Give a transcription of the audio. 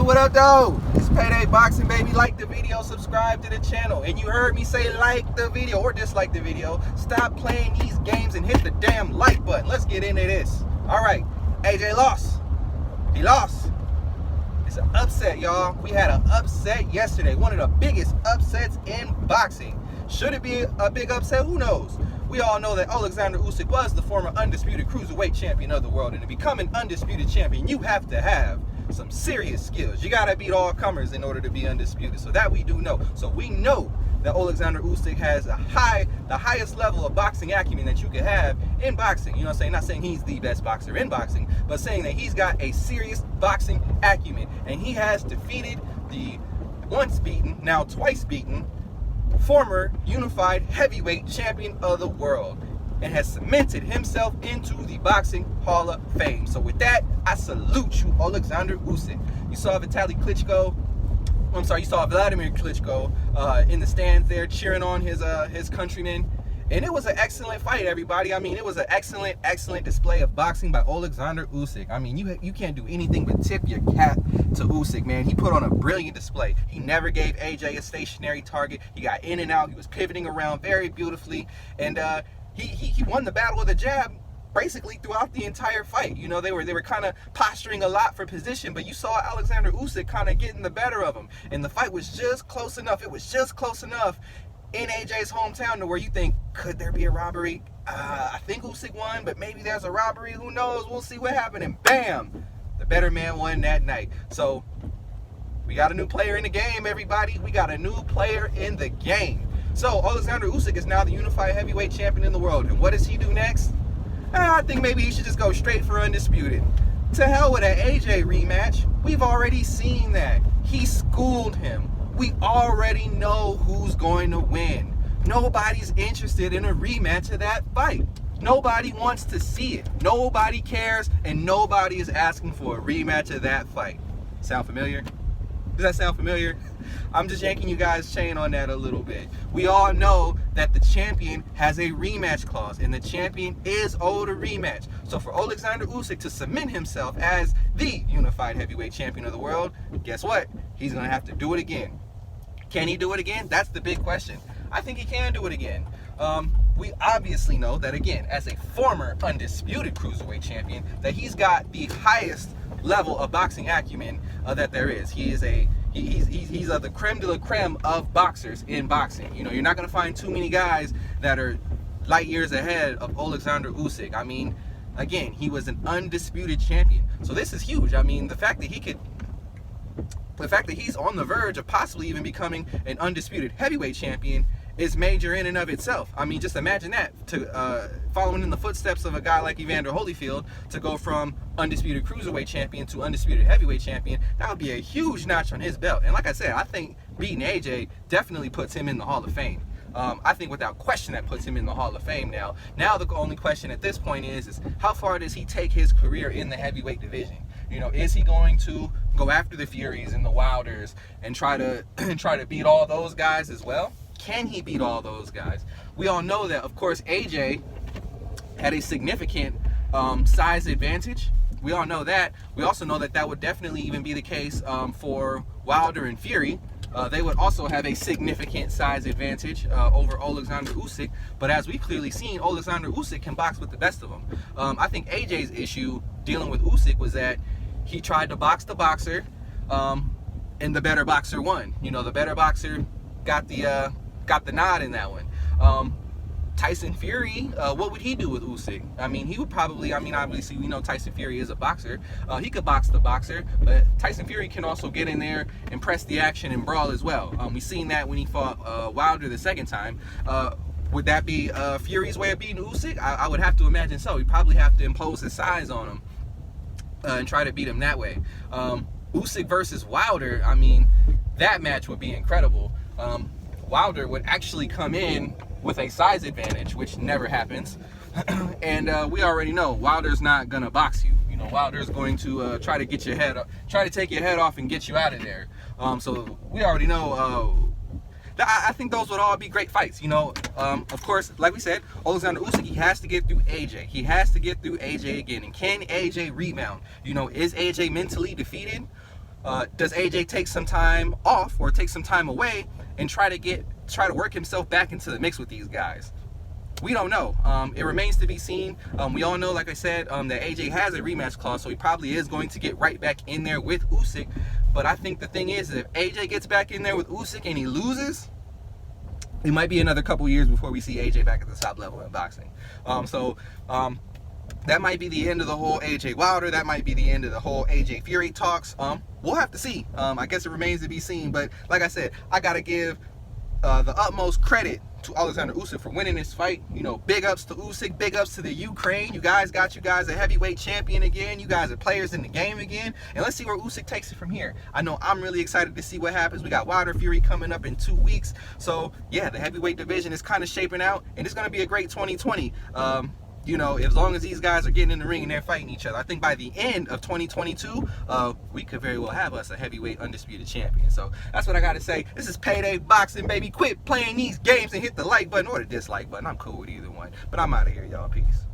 what up, though? It's Payday Boxing, baby. Like the video, subscribe to the channel. And you heard me say like the video or dislike the video. Stop playing these games and hit the damn like button. Let's get into this. All right, AJ lost. He lost. It's an upset, y'all. We had an upset yesterday. One of the biggest upsets in boxing. Should it be a big upset? Who knows? We all know that Alexander Usyk was the former undisputed cruiserweight champion of the world. And to become an undisputed champion, you have to have some serious skills. You gotta beat all comers in order to be undisputed. So that we do know. So we know that Alexander Usyk has the highest level of boxing acumen that you could have in boxing. You know what I'm saying? Not saying he's the best boxer in boxing, but saying that he's got a serious boxing acumen. And he has defeated the once beaten, now twice beaten, former unified heavyweight champion of the world, and has cemented himself into the Boxing Hall of Fame. So with that, I salute you, Alexander Usyk. You saw Vladimir Klitschko in the stands there cheering on his countrymen. And it was an excellent fight, everybody. I mean, it was an excellent display of boxing by Alexander Usyk. I mean, you can't do anything but tip your cap to Usyk, man. He put on a brilliant display. He never gave AJ a stationary target. He got in and out. He was pivoting around very beautifully. And he won the battle of the jab basically throughout the entire fight. You know, they were kind of posturing a lot for position, but you saw Alexander Usyk kind of getting the better of him. And the fight was just close enough. It was just close enough in AJ's hometown to where you think, could there be a robbery? I think Usyk won, but maybe there's a robbery. Who knows? We'll see what happened. And bam, the better man won that night. So we got a new player in the game, everybody. We got a new player in the game. So Alexander Usyk is now the unified heavyweight champion in the world. And what does he do next? I think maybe he should just go straight for undisputed. To hell with an AJ rematch. We've already seen that. He schooled him. We already know who's going to win. Nobody's interested in a rematch of that fight. Nobody wants to see it. Nobody cares, and nobody is asking for a rematch of that fight. Sound familiar? Does that sound familiar? I'm just yanking you guys' chain on that a little bit. We all know that the champion has a rematch clause, and the champion is owed a rematch. So for Alexander Usyk to cement himself as the unified heavyweight champion of the world, guess what? He's going to have to do it again. Can he do it again? That's the big question. I think he can do it again. We obviously know that, again, as a former undisputed cruiserweight champion, that he's got the highest level of boxing acumen that there is. He's the creme de la creme of boxers in boxing. You know, you're not going to find too many guys that are light years ahead of Alexander Usyk. I mean, again, he was an undisputed champion. So this is huge. I mean, the fact that he's on the verge of possibly even becoming an undisputed heavyweight champion is major in and of itself. I mean, just imagine that, to following in the footsteps of a guy like Evander Holyfield, to go from undisputed cruiserweight champion to undisputed heavyweight champion. That would be a huge notch on his belt. And like I said, I think beating AJ definitely puts him in the Hall of Fame. I think without question that puts him in the Hall of Fame now. Now the only question at this point is how far does he take his career in the heavyweight division? You know, is he going to go after the Furies and the Wilders and try to beat all those guys as well? Can he beat all those guys? We all know that, of course, AJ had a significant size advantage. We all know that. We also know that that would definitely even be the case for Wilder and Fury. They would also have a significant size advantage over Alexander Usyk. But as we've clearly seen, Alexander Usyk can box with the best of them. I think AJ's issue dealing with Usyk was that he tried to box the boxer, and the better boxer won. You know, the better boxer got the nod in that one. Tyson Fury, what would he do with Usyk? I mean, he would probably, obviously we know Tyson Fury is a boxer. He could box the boxer, but Tyson Fury can also get in there and press the action and brawl as well. We've seen that when he fought Wilder the second time. Would that be Fury's way of beating Usyk? I would have to imagine so. He'd probably have to impose his size on him and try to beat him that way. Usyk versus Wilder, I mean, that match would be incredible. Wilder would actually come in with a size advantage, which never happens. And we already know Wilder's not gonna box you. You know, Wilder's going to try to get your head up, try to take your head off and get you out of there. So we already know. I think those would all be great fights. You know, of course, like we said, Alexander Usyk, he has to get through AJ. He has to get through AJ again. And can AJ rebound? You know, is AJ mentally defeated? Does AJ take some time off or take some time away and try to work himself back into the mix with these guys? We don't know. It remains to be seen. We all know, like I said, that AJ has a rematch clause, so he probably is going to get right back in there with Usyk. But I think the thing is, if AJ gets back in there with Usyk and he loses, it might be another couple years before we see AJ back at the top level in boxing. That might be the end of the whole AJ Wilder. That might be the end of the whole AJ Fury talks. We'll have to see. I guess it remains to be seen. But like I said, I gotta give the utmost credit to Alexander Usyk for winning this fight. You know, big ups to Usyk, big ups to the Ukraine. You guys a heavyweight champion again. You guys are players in the game again. And let's see where Usyk takes it from here. I know I'm really excited to see what happens. We got Wilder Fury coming up in 2 weeks. So yeah, the heavyweight division is kind of shaping out, and it's gonna be a great 2020. You know, as long as these guys are getting in the ring and they're fighting each other, I think by the end of 2022, we could very well have us a heavyweight undisputed champion. So that's what I got to say. This is Payday Boxing, baby. Quit playing these games and hit the like button or the dislike button. I'm cool with either one. But I'm out of here, y'all. Peace.